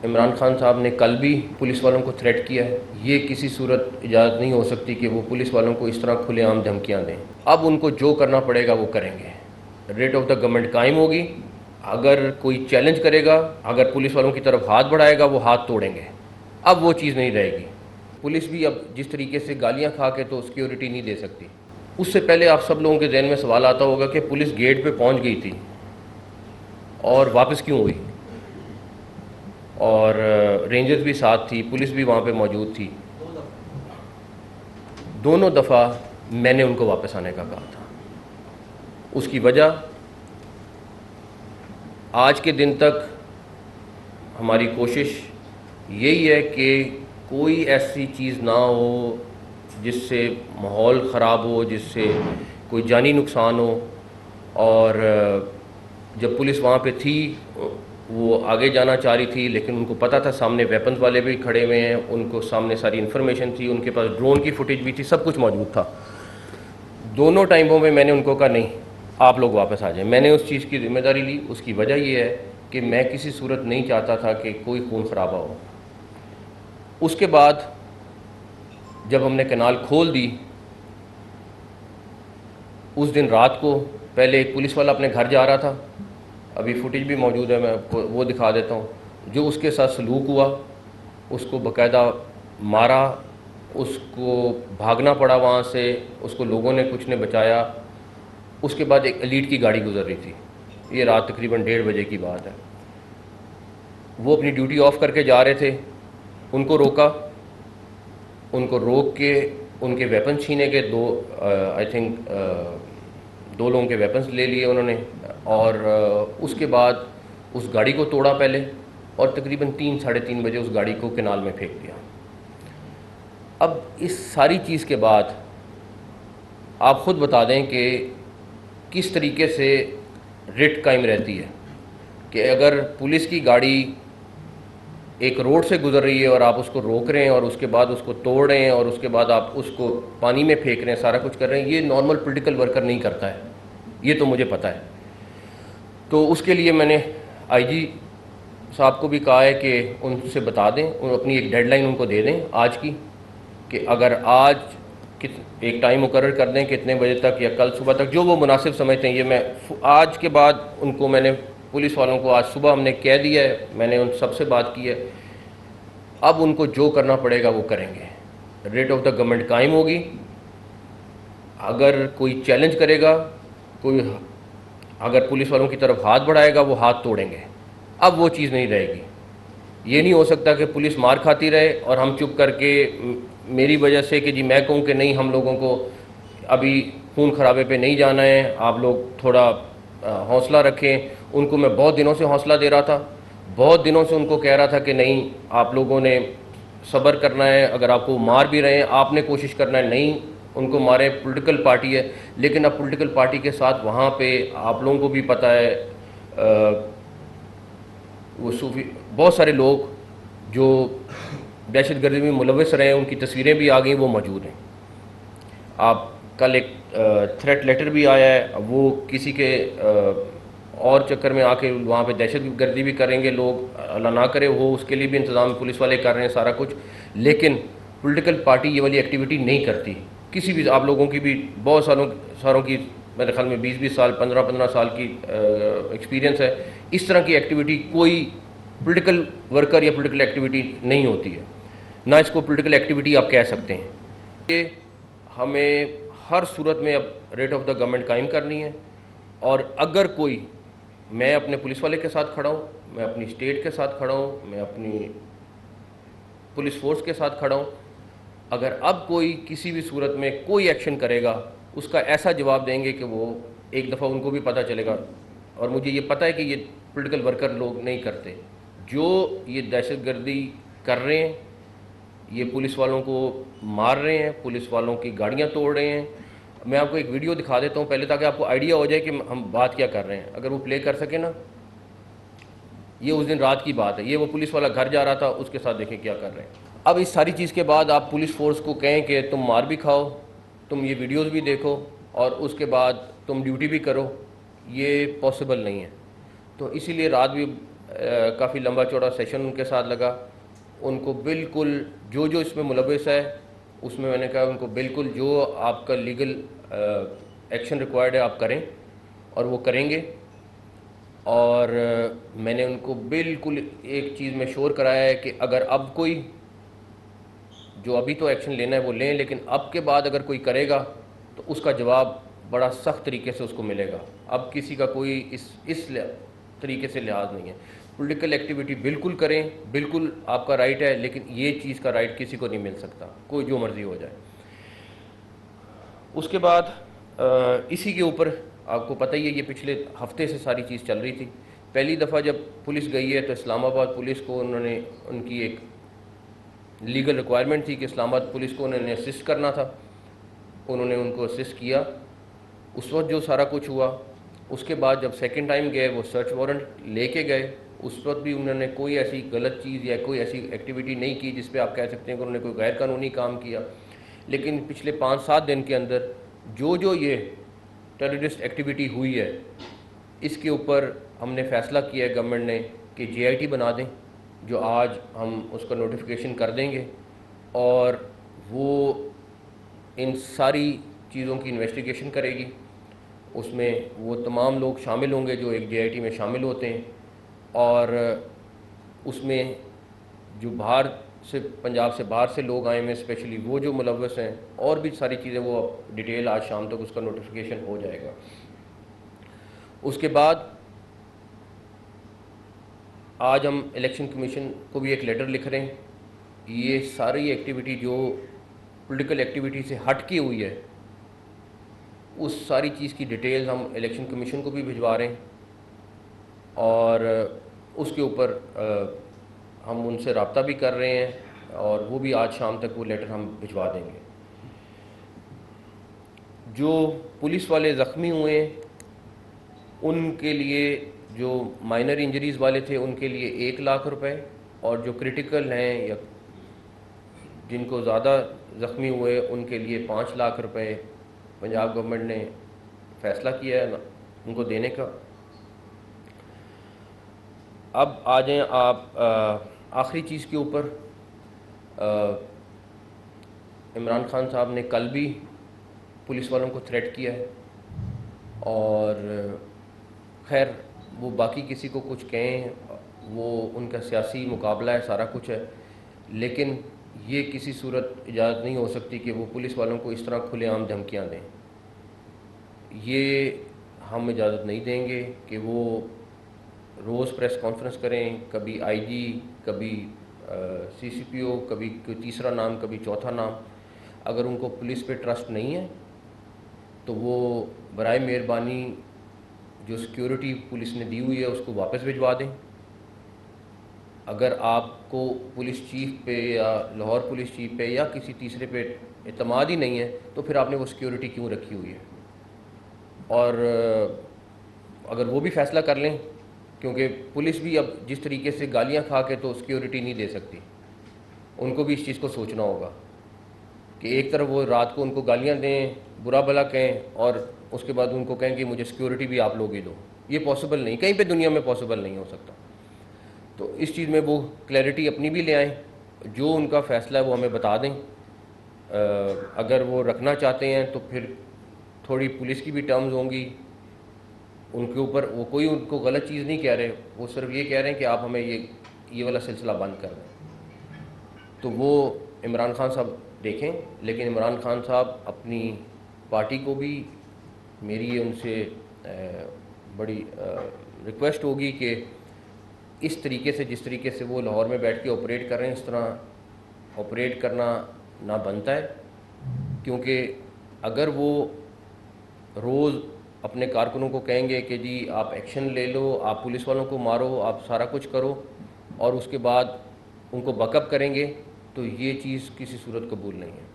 عمران خان صاحب نے کل بھی پولیس والوں کو تھریٹ کیا ہے. یہ کسی صورت اجازت نہیں ہو سکتی کہ وہ پولیس والوں کو اس طرح کھلے عام دھمکیاں دیں. اب ان کو جو کرنا پڑے گا وہ کریں گے. ریٹ آف دا گورنمنٹ قائم ہوگی. اگر کوئی چیلنج کرے گا، اگر پولیس والوں کی طرف ہاتھ بڑھائے گا، وہ ہاتھ توڑیں گے. اب وہ چیز نہیں رہے گی. پولیس بھی اب جس طریقے سے گالیاں کھا کے تو سیکیورٹی نہیں دے سکتی. اس سے پہلے آپ سب لوگوں کے ذہن میں سوال آتا ہوگا کہ پولیس گیٹ پہ پہنچ گئی تھی اور واپس کیوں ہوئی، اور رینجرز بھی ساتھ تھی، پولیس بھی وہاں پہ موجود تھی. دونوں دفعہ میں نے ان کو واپس آنے کا کہا تھا. اس کی وجہ آج کے دن تک ہماری کوشش یہی ہے کہ کوئی ایسی چیز نہ ہو جس سے ماحول خراب ہو، جس سے کوئی جانی نقصان ہو. اور جب پولیس وہاں پہ تھی وہ آگے جانا چاہ رہی تھی، لیکن ان کو پتہ تھا سامنے ویپنز والے بھی کھڑے ہوئے ہیں، ان کو سامنے ساری انفارمیشن تھی، ان کے پاس ڈرون کی فوٹیج بھی تھی، سب کچھ موجود تھا. دونوں ٹائموں میں میں نے ان کو کہا نہیں، آپ لوگ واپس آ جائیں. میں نے اس چیز کی ذمہ داری لی. اس کی وجہ یہ ہے کہ میں کسی صورت نہیں چاہتا تھا کہ کوئی خون خرابہ ہو. اس کے بعد جب ہم نے کینال کھول دی، اس دن رات کو پہلے ایک پولیس والا اپنے گھر جا رہا تھا، ابھی فوٹیج بھی موجود ہے، میں آپ کو وہ دکھا دیتا ہوں. جو اس کے ساتھ سلوک ہوا، اس کو باقاعدہ مارا، اس کو بھاگنا پڑا وہاں سے، اس کو لوگوں نے کچھ نے بچایا. اس کے بعد ایک ایلیٹ کی گاڑی گزر رہی تھی، یہ رات تقریباً 1:30 بجے کی بات ہے. وہ اپنی ڈیوٹی آف کر کے جا رہے تھے، ان کو روکا. ان کو روک کے ان کے ویپن چھینے کے آئی تھنک دو لوگوں کے ویپنز لے لیے انہوں نے. اور اس کے بعد اس گاڑی کو توڑا پہلے، اور تقریباً 3-3:30 بجے اس گاڑی کو کینال میں پھینک دیا. اب اس ساری چیز کے بعد آپ خود بتا دیں کہ کس طریقے سے رٹ قائم رہتی ہے کہ اگر پولیس کی گاڑی ایک روڈ سے گزر رہی ہے اور آپ اس کو روک رہے ہیں اور اس کے بعد اس کو توڑ رہے ہیں اور اس کے بعد آپ اس کو پانی میں پھینک رہے ہیں، سارا کچھ کر رہے ہیں. یہ نارمل پولیٹیکل ورکر نہیں کرتا ہے، یہ تو مجھے پتہ ہے. تو اس کے لیے میں نے آئی جی صاحب کو بھی کہا ہے کہ ان سے بتا دیں، اپنی ایک ڈیڈ لائن ان کو دے دیں آج کی، کہ اگر آج ایک ٹائم مقرر کر دیں کہ اتنے بجے تک یا کل صبح تک، جو وہ مناسب سمجھتے ہیں. یہ میں آج کے بعد ان کو میں نے پولیس والوں کو آج صبح ہم نے کہہ دیا ہے، میں نے ان سب سے بات کی ہے. اب ان کو جو کرنا پڑے گا وہ کریں گے. ریٹ آف دا گورنمنٹ قائم ہوگی. اگر کوئی چیلنج کرے گا، کوئی اگر پولیس والوں کی طرف ہاتھ بڑھائے گا، وہ ہاتھ توڑیں گے. اب وہ چیز نہیں رہے گی. یہ نہیں ہو سکتا کہ پولیس مار کھاتی رہے اور ہم چپ کر کے میری وجہ سے کہ جی میں کہوں کہ نہیں، ہم لوگوں کو ابھی خون خرابے پہ نہیں جانا ہے، آپ لوگ تھوڑا حوصلہ رکھیں. ان کو میں بہت دنوں سے حوصلہ دے رہا تھا، بہت دنوں سے ان کو کہہ رہا تھا کہ نہیں، آپ لوگوں نے صبر کرنا ہے، اگر آپ کو مار بھی رہے ہیں آپ نے کوشش کرنا ہے، نہیں ان کو ماریں، پولیٹیکل پارٹی ہے. لیکن اب پولیٹیکل پارٹی کے ساتھ وہاں پہ آپ لوگوں کو بھی پتہ ہے وہ صوفی بہت سارے لوگ جو دہشت گردی میں ملوث رہے ہیں، ان کی تصویریں بھی آ گئیں، وہ موجود ہیں. آپ کل ایک تھریٹ لیٹر بھی آیا ہے، وہ کسی کے اور چکر میں آ کے وہاں پہ دہشت گردی بھی کریں گے لوگ، اللہ نہ کرے ہو، اس کے لیے بھی انتظام پولیس والے کر رہے ہیں سارا کچھ. لیکن پولیٹیکل پارٹی یہ والی ایکٹیویٹی نہیں کرتی. کسی بھی آپ لوگوں کی بھی بہت ساروں کی میرے خیال میں 20 سال 15 سال کی ایکسپیرینس ہے. اس طرح کی ایکٹیویٹی کوئی پولیٹیکل ورکر یا پولیٹیکل ایکٹیویٹی نہیں ہوتی ہے، نہ اس کو پولیٹیکل ایکٹیویٹی آپ کہہ سکتے ہیں. کہ ہمیں ہر صورت میں اب ریٹ آف دا گورنمنٹ قائم کرنی ہے. اور اگر کوئی، میں اپنے پولیس والے کے ساتھ کھڑا ہوں، میں اپنی اسٹیٹ کے ساتھ کھڑا ہوں، میں اپنی پولیس فورس کے ساتھ کھڑا ہوں. اگر اب کوئی کسی بھی صورت میں کوئی ایکشن کرے گا، اس کا ایسا جواب دیں گے کہ وہ ایک دفعہ ان کو بھی پتہ چلے گا. اور مجھے یہ پتہ ہے کہ یہ پولیٹیکل ورکر لوگ نہیں کرتے. جو یہ دہشت گردی کر رہے ہیں، یہ پولیس والوں کو مار رہے ہیں، پولیس والوں کی گاڑیاں توڑ رہے ہیں. میں آپ کو ایک ویڈیو دکھا دیتا ہوں پہلے، تاکہ آپ کو آئیڈیا ہو جائے کہ ہم بات کیا کر رہے ہیں. اگر وہ پلے کر سکیں نا. یہ اس دن رات کی بات ہے، یہ وہ پولیس والا گھر جا رہا تھا، اس کے ساتھ دیکھیں کیا کر رہے ہیں. اب اس ساری چیز کے بعد آپ پولیس فورس کو کہیں کہ تم مار بھی کھاؤ، تم یہ ویڈیوز بھی دیکھو، اور اس کے بعد تم ڈیوٹی بھی کرو، یہ پاسبل نہیں ہے. تو اسی لیے رات بھی کافی لمبا چوڑا سیشن ان کے ساتھ لگا. ان کو بالکل جو اس میں ملوث ہے اس میں نے کہا ان کو بالکل جو آپ کا لیگل ایکشن ریکوائرڈ ہے آپ کریں، اور وہ کریں گے. اور میں نے ان کو بالکل ایک چیز میں شور کرایا ہے کہ اگر اب کوئی جو ابھی تو ایکشن لینا ہے وہ لیں، لیکن اب کے بعد اگر کوئی کرے گا تو اس کا جواب بڑا سخت طریقے سے اس کو ملے گا. اب کسی کا کوئی اس طریقے سے لحاظ نہیں ہے. پولیٹیکل ایکٹیویٹی بالکل کریں، بالکل آپ کا رائٹ ہے، لیکن یہ چیز کا رائٹ کسی کو نہیں مل سکتا، کوئی جو مرضی ہو جائے. اس کے بعد اسی کے اوپر آپ کو پتہ ہی ہے یہ پچھلے ہفتے سے ساری چیز چل رہی تھی. پہلی دفعہ جب پولیس گئی ہے تو اسلام آباد پولیس کو ان کی ایک لیگل ریکوائرمنٹ تھی کہ اسلام آباد پولیس کو انہوں نے اسسٹ کرنا تھا. انہوں نے ان کو اسسٹ کیا. اس وقت جو سارا کچھ ہوا، اس کے بعد جب سیکنڈ ٹائم گئے وہ سرچ وارنٹ لے کے گئے، اس وقت بھی انہوں نے کوئی ایسی غلط چیز یا کوئی ایسی ایکٹیویٹی نہیں کی جس پہ آپ کہہ سکتے ہیں کہ انہوں نے کوئی غیر قانونی کام کیا. لیکن پچھلے 5-7 دن کے اندر جو یہ ٹیررسٹ ایکٹیویٹی ہوئی ہے، اس کے اوپر ہم نے فیصلہ کیا ہے گورنمنٹ نے کہ JIT بنا دیں، جو آج ہم اس کا نوٹیفیکیشن کر دیں گے، اور وہ ان ساری چیزوں کی انویسٹیگیشن کرے گی. اس میں وہ تمام لوگ شامل ہوں گے جو ایک JIT میں شامل ہوتے ہیں، اور اس میں جو باہر سے پنجاب سے باہر سے لوگ آئے ہیں اسپیشلی وہ جو ملوث ہیں، اور بھی ساری چیزیں وہ ڈیٹیل آج شام تک اس کا نوٹیفیکیشن ہو جائے گا. اس کے بعد آج ہم الیکشن کمیشن کو بھی ایک لیٹر لکھ رہے ہیں. یہ ساری ایکٹیویٹی جو پولیٹیکل ایکٹیویٹی سے ہٹ کی ہوئی ہے، اس ساری چیز کی ڈیٹیلز ہم الیکشن کمیشن کو بھی بھجوا رہے ہیں، اور اس کے اوپر ہم ان سے رابطہ بھی کر رہے ہیں، اور وہ بھی آج شام تک وہ لیٹر ہم بھجوا دیں گے. جو پولیس والے زخمی ہوئے ہیں ان کے لیے، جو مائنر انجریز والے تھے ان کے لیے 1 لاکھ روپے، اور جو کرٹیکل ہیں یا جن کو زیادہ زخمی ہوئے ان کے لیے 5 لاکھ روپے پنجاب گورنمنٹ نے فیصلہ کیا ہے ان کو دینے کا. اب آ جائیں آپ آخری چیز کے اوپر. عمران خان صاحب نے کل بھی پولیس والوں کو تھریٹ کیا ہے، اور خیر وہ باقی کسی کو کچھ کہیں، وہ ان کا سیاسی مقابلہ ہے، سارا کچھ ہے، لیکن یہ کسی صورت اجازت نہیں ہو سکتی کہ وہ پولیس والوں کو اس طرح کھلے عام دھمکیاں دیں. یہ ہم اجازت نہیں دیں گے کہ وہ روز پریس کانفرنس کریں، کبھی IG، کبھی CCPO، کبھی کوئی تیسرا نام، کبھی چوتھا نام. اگر ان کو پولیس پہ ٹرسٹ نہیں ہے تو وہ برائے مہربانی جو سیکیورٹی پولیس نے دی ہوئی ہے اس کو واپس بھجوا دیں. اگر آپ کو پولیس چیف پہ یا لاہور پولیس چیف پہ یا کسی تیسرے پہ اعتماد ہی نہیں ہے تو پھر آپ نے وہ سیکیورٹی کیوں رکھی ہوئی ہے. اور اگر وہ بھی فیصلہ کر لیں، کیونکہ پولیس بھی اب جس طریقے سے گالیاں کھا کے تو سیکیورٹی نہیں دے سکتی، ان کو بھی اس چیز کو سوچنا ہوگا کہ ایک طرف وہ رات کو ان کو گالیاں دیں، برا بھلا کہیں، اور اس کے بعد ان کو کہیں کہ مجھے سیکیورٹی بھی آپ لوگ ہی دو. یہ پاسبل نہیں، کہیں پہ دنیا میں پاسبل نہیں ہو سکتا. تو اس چیز میں وہ کلیئرٹی اپنی بھی لے آئیں، جو ان کا فیصلہ ہے وہ ہمیں بتا دیں. اگر وہ رکھنا چاہتے ہیں تو پھر تھوڑی پولیس کی بھی ٹرمز ہوں گی ان کے اوپر. وہ کوئی ان کو غلط چیز نہیں کہہ رہے، وہ صرف یہ کہہ رہے ہیں کہ آپ ہمیں یہ والا سلسلہ بند کر دیں. تو وہ عمران خان صاحب دیکھیں، لیکن عمران خان صاحب اپنی پارٹی کو بھی میری ان سے بڑی ریکویسٹ ہوگی کہ اس طریقے سے جس طریقے سے وہ لاہور میں بیٹھ کے آپریٹ کر رہے ہیں اس طرح آپریٹ کرنا نہ بنتا ہے. کیونکہ اگر وہ روز اپنے کارکنوں کو کہیں گے کہ جی آپ ایکشن لے لو، آپ پولیس والوں کو مارو، آپ سارا کچھ کرو، اور اس کے بعد ان کو بیک اپ کریں گے، تو یہ چیز کسی صورت قبول نہیں ہے.